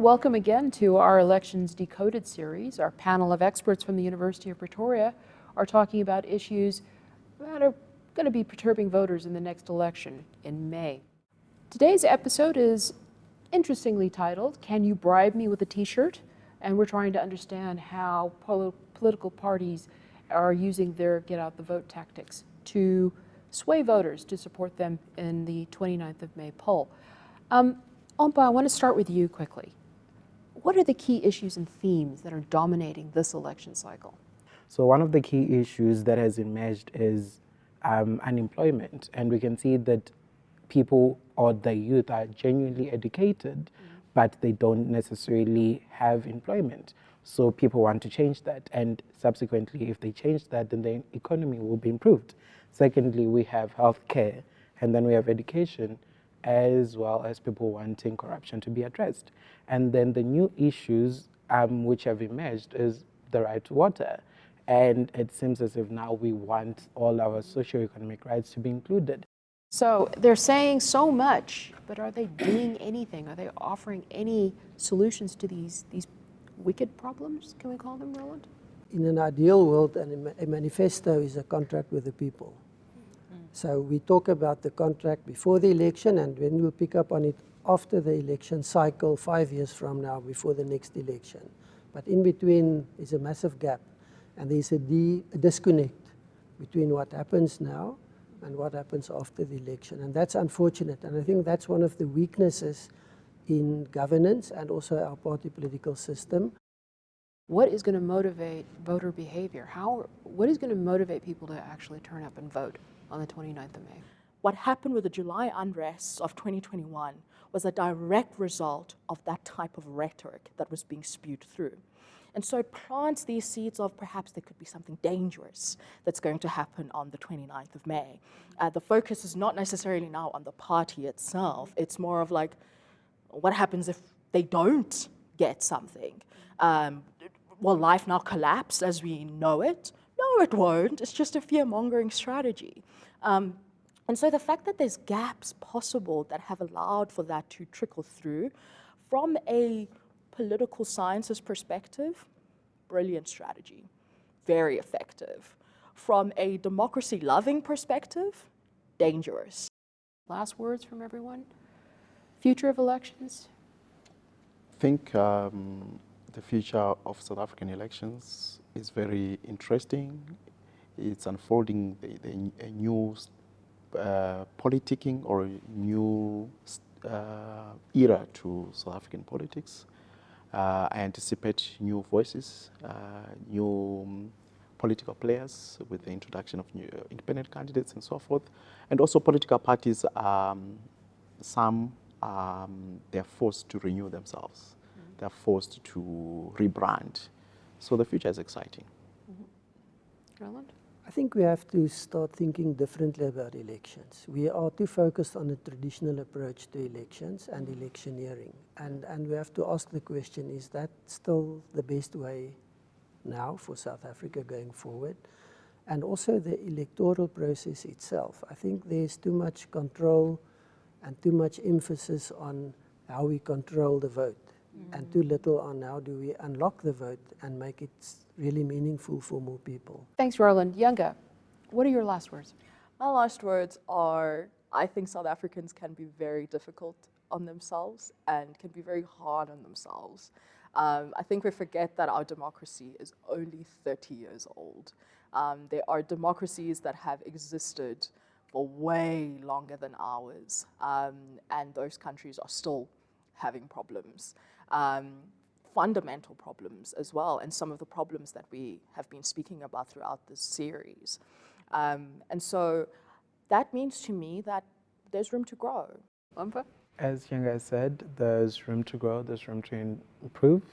everyone. Welcome again to our Elections Decoded series. Our panel of experts from the University of Pretoria are talking about issues that are going to be perturbing voters in the next election in May. Today's episode is interestingly titled, Can You Bribe Me with a T-Shirt? And we're trying to understand how political parties are using their get-out-the-vote tactics to sway voters to support them in the 29th of May poll. Ompha, I want to start with you quickly. What are the key issues and themes that are dominating this election cycle? So one of the key issues that has emerged is unemployment. And we can see that people or the youth are genuinely educated, but they don't necessarily have employment. So people want to change that. And subsequently, if they change that, then the economy will be improved. Secondly, we have healthcare, and then we have education, as well as people wanting corruption to be addressed. And then the new issues which have emerged is the right to water. And it seems as if now we want all our socio-economic rights to be included. So they're saying so much, but are they doing anything? Are they offering any solutions to these wicked problems, can we call them, Roland? In an ideal world, a manifesto is a contract with the people. So we talk about the contract before the election, and then we'll pick up on it after the election cycle 5 years from now, before the next election. But in between is a massive gap, and there's a disconnect between what happens now and what happens after the election. And that's unfortunate, and I think that's one of the weaknesses in governance and also our party political system. What is going to motivate voter behavior? What is going to motivate people to actually turn up and vote on the 29th of May? What happened with the July unrest of 2021 was a direct result of that type of rhetoric that was being spewed through. And so it plants these seeds of perhaps there could be something dangerous that's going to happen on the 29th of May. The focus is not necessarily now on the party itself. It's more of like, what happens if they don't get something? Will life now collapse as we know it? No, it won't. It's just a fear-mongering strategy. And so the fact that there's gaps possible that have allowed for that to trickle through from a political sciences perspective, brilliant strategy, very effective. From a democracy-loving perspective, dangerous. Last words from everyone? Future of elections? I think the future of South African elections is very interesting. It's unfolding a new politicking or a new era to South African politics. I anticipate new voices, new political players with the introduction of new independent candidates and so forth. And also political parties, they're forced to renew themselves. They're forced to rebrand. So the future is exciting. Roland? I think we have to start thinking differently about elections. We are too focused on a traditional approach to elections and electioneering. And we have to ask the question, is that still the best way now for South Africa going forward? And also the electoral process itself. I think there's too much control and too much emphasis on how we control the vote. And too little on how do we unlock the vote and make it really meaningful for more people. Thanks, Roland. Yanga, what are your last words? My last words are, I think South Africans can be very difficult on themselves and can be very hard on themselves. I think we forget that our democracy is only 30 years old. There are democracies that have existed for way longer than ours, and those countries are still having problems. Fundamental problems as well, and some of the problems that we have been speaking about throughout this series. And so that means to me that there's room to grow. Ompha? As Yanga said, there's room to grow, there's room to improve.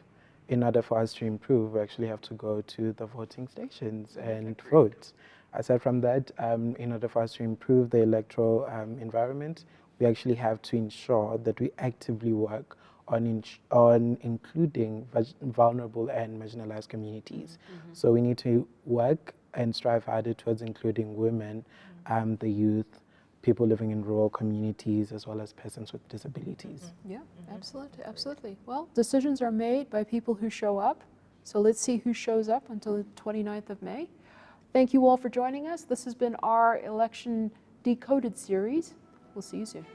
In order for us to improve, we actually have to go to the voting stations and vote. Aside from that, in order for us to improve the electoral environment, we actually have to ensure that we actively work on including vulnerable and marginalized communities. So we need to work and strive harder towards including women, the youth, people living in rural communities, as well as persons with disabilities. Yeah, absolutely, absolutely. Well, decisions are made by people who show up. So let's see who shows up until the 29th of May. Thank you all for joining us. This has been our Election Decoded series. We'll see you soon.